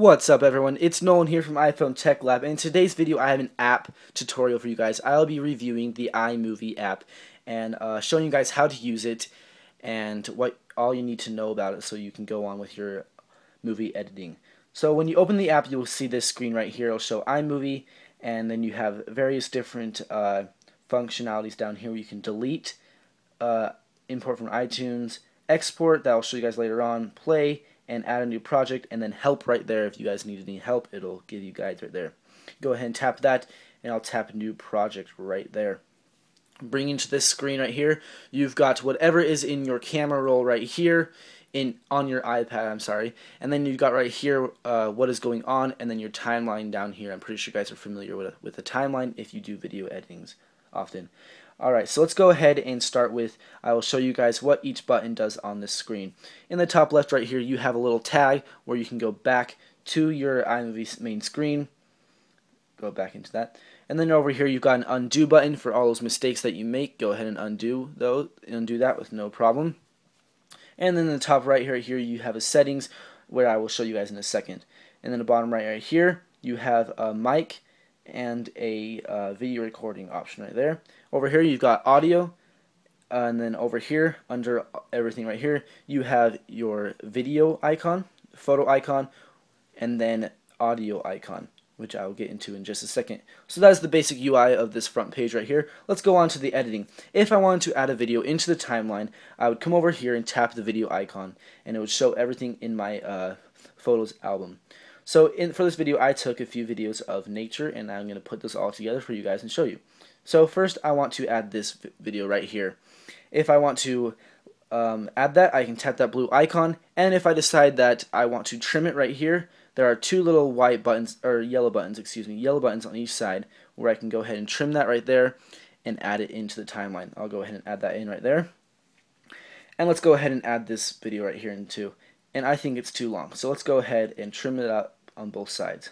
What's up, everyone? It's Nolan here from iPhone Tech Lab, and in today's video I have an app tutorial for you guys. I'll be reviewing the iMovie app and showing you guys how to use it and what all you need to know about it so you can go on with your movie editing. So when you open the app, you'll see this screen right here. It'll show iMovie, and then you have various different functionalities down here where you can delete, import from iTunes, export, that I'll show you guys later on, play, and add a new project, and then help right there. If you guys need any help, it'll give you guides right there. Go ahead and tap that, and I'll tap new project right there. Bringing to this screen right here, you've got whatever is in your camera roll right here on your iPad, I'm sorry, and then you've got right here what is going on, and then your timeline down here. I'm pretty sure you guys are familiar with the timeline if you do video editings often. Alright, so let's go ahead and start with, I will show you guys what each button does on this screen. In the top left right here, you have a little tag where you can go back to your iMovie main screen. Go back into that. And then over here, you've got an undo button for all those mistakes that you make. Go ahead and undo that with no problem. And then in the top right here, you have a settings where I will show you guys in a second. And then the bottom right here, you have a mic and a video recording option right there. Over here you've got audio, and then over here under everything right here you have your video icon, photo icon, and then audio icon, which I will get into in just a second. So that is the basic UI of this front page right here. Let's go on to the editing. If I wanted to add a video into the timeline, I would come over here and tap the video icon, and it would show everything in my photos album. So for this video, I took a few videos of nature, and I'm going to put this all together for you guys and show you. So first, I want to add this video right here. If I want to add that, I can tap that blue icon, and if I decide that I want to trim it right here, there are two little white buttons, or yellow buttons on each side, where I can go ahead and trim that right there and add it into the timeline. I'll go ahead and add that in right there. And let's go ahead and add this video right here in too. And I think it's too long, so let's go ahead and trim it up on both sides,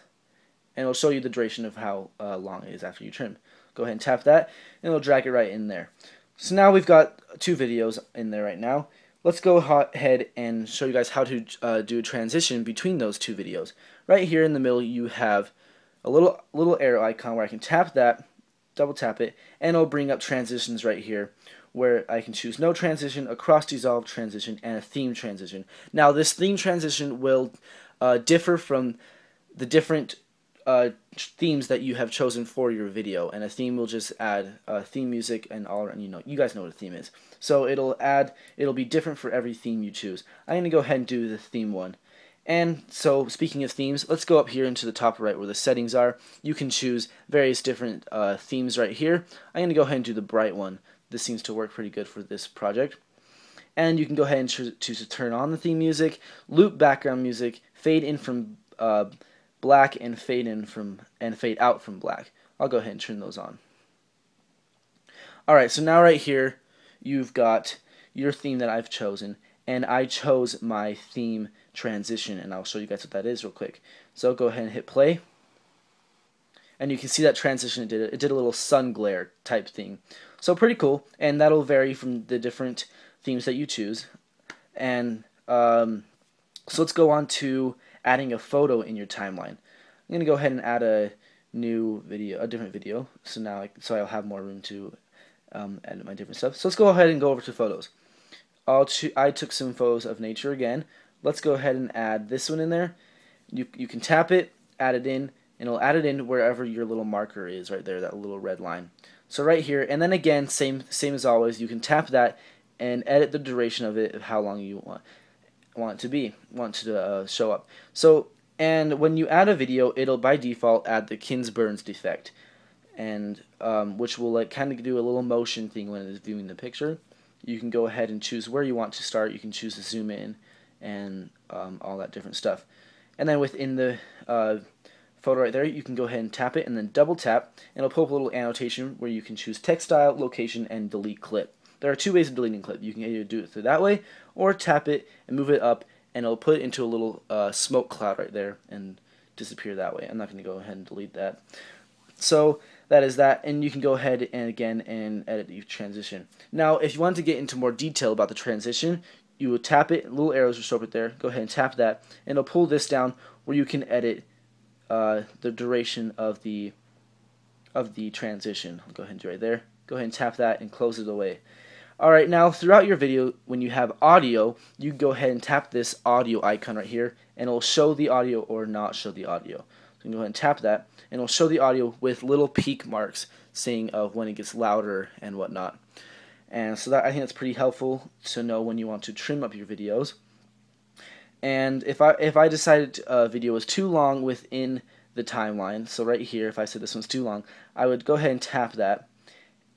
and it'll show you the duration of how long it is after you trim. Go ahead and tap that, and it'll drag it right in there. So now we've got two videos in there right now. Let's go ahead and show you guys how to do a transition between those two videos. Right here in the middle you have a little arrow icon where I can tap that, double tap it, and it'll bring up transitions right here, where I can choose no transition, a cross dissolve transition, and a theme transition. Now this theme transition will differ from the different themes that you have chosen for your video, and a theme will just add theme music and all, and you guys know what a theme is. So it'll be different for every theme you choose. I'm going to go ahead and do the theme one. And so speaking of themes, let's go up here into the top right where the settings are. You can choose various different themes right here. I'm going to go ahead and do the bright one. This seems to work pretty good for this project. And you can go ahead and choose to turn on the theme music, loop background music, fade in from black, and fade out from black. I'll go ahead and turn those on. Alright, so now right here you've got your theme that I've chosen, and I chose my theme transition, and I'll show you guys what that is real quick. So go ahead and hit play, and you can see that transition it did a little sun glare type thing. So pretty cool, and that'll vary from the different themes that you choose. And so let's go on to adding a photo in your timeline. I'm going to go ahead and add a new video, a different video, so now I'll have more room to edit my different stuff. So let's go ahead and go over to photos. I took some photos of nature again. Let's go ahead and add this one in there. You can tap it, add it in, and it'll add it in wherever your little marker is right there, that little red line. So right here, and then again, same as always, you can tap that and edit the duration of it, of how long you want to show up. So, and when you add a video, it'll by default add the Kinsburns defect, and which will kind of do a little motion thing when it is viewing the picture. You can go ahead and choose where you want to start. You can choose to zoom in and all that different stuff. And then within the photo right there, you can go ahead and tap it and then double tap, and it'll pull up a little annotation where you can choose text style, location, and delete clip. There are two ways of deleting clip. You can either do it through that way, or tap it and move it up, and it'll put it into a little smoke cloud right there and disappear that way. I'm not going to go ahead and delete that. So that is that, and you can go ahead and again and edit the transition. Now if you want to get into more detail about the transition, you will tap it, little arrows will show up right there. Go ahead and tap that, and it'll pull this down where you can edit the duration of the transition. I'll go ahead and do it right there. Go ahead and tap that and close it away. Alright, now throughout your video, when you have audio, you go ahead and tap this audio icon right here, and it'll show the audio or not show the audio. So you can go ahead and tap that, and it'll show the audio with little peak marks saying of when it gets louder and whatnot. And so that, I think that's pretty helpful to know when you want to trim up your videos. And if I decided a video was too long within the timeline, so right here, if I said this one's too long, I would go ahead and tap that,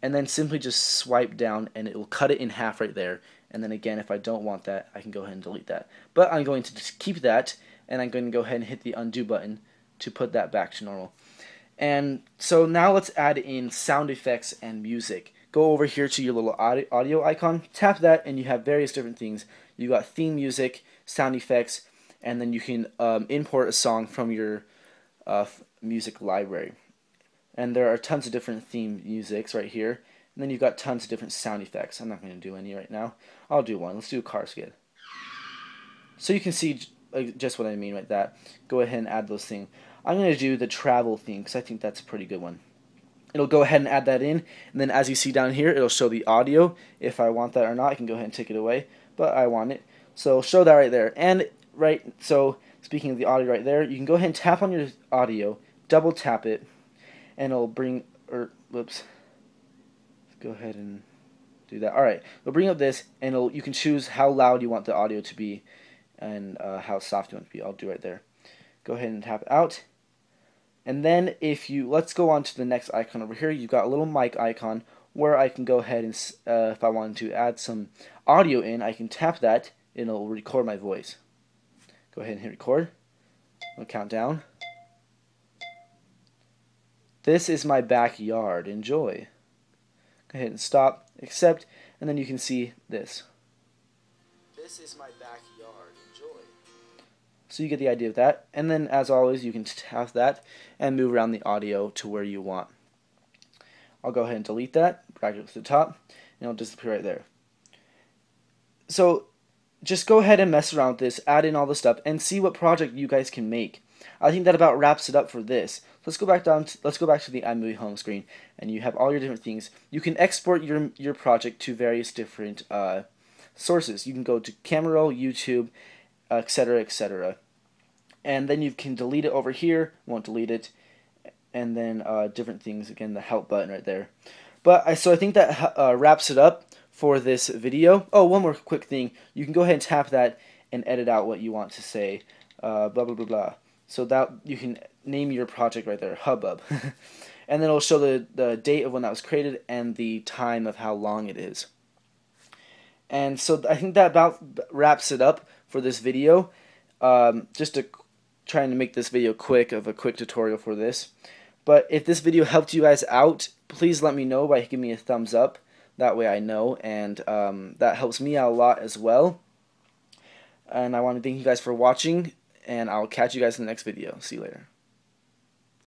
and then simply just swipe down, and it will cut it in half right there. And then again, if I don't want that, I can go ahead and delete that. But I'm going to just keep that, and I'm going to go ahead and hit the undo button to put that back to normal. And so now let's add in sound effects and music. Go over here to your little audio icon, tap that, and you have various different things. You got theme music, sound effects, and then you can import a song from your music library. And there are tons of different theme musics right here. And then you've got tons of different sound effects. I'm not going to do any right now. I'll do one. Let's do a car skid. So you can see just what I mean right that. Go ahead and add those things. I'm going to do the travel theme because I think that's a pretty good one. It'll go ahead and add that in, and then as you see down here, it'll show the audio. If I want that or not, I can go ahead and take it away, but I want it. So show that right there. And so speaking of the audio right there, you can go ahead and tap on your audio, double tap it, and it'll bring, whoops, go ahead and do that. Alright, it'll bring up this, and you can choose how loud you want the audio to be, and how soft you want it to be. I'll do right there. Go ahead and tap it out. And then let's go on to the next icon over here. You've got a little mic icon where I can go ahead and, if I wanted to add some audio in, I can tap that and it'll record my voice. Go ahead and hit record. I'll count down. This is my backyard. Enjoy. Go ahead and stop, accept, and then you can see this. This is my backyard. Enjoy. So you get the idea of that, and then as always you can tap that and move around the audio to where you want. I'll go ahead and delete that, drag it to the top, and it'll disappear right there. So just go ahead and mess around with this, add in all the stuff, and see what project you guys can make. I think that about wraps it up for this. Let's go back to the iMovie home screen, and you have all your different things. You can export your project to various different sources. You can go to camera roll, YouTube, etc., etc. And then you can delete it over here, won't delete it, and then different things, again, the help button right there. So I think that wraps it up for this video. Oh, one more quick thing. You can go ahead and tap that and edit out what you want to say, blah, blah, blah, blah. So that you can name your project right there, Hubbub. And then it'll show the date of when that was created and the time of how long it is. And so I think that about wraps it up for this video. Just trying to make this video quick, of a quick tutorial for this. But if this video helped you guys out, please let me know by giving me a thumbs up. That way I know, and that helps me out a lot as well. And I want to thank you guys for watching, and I'll catch you guys in the next video. See you later.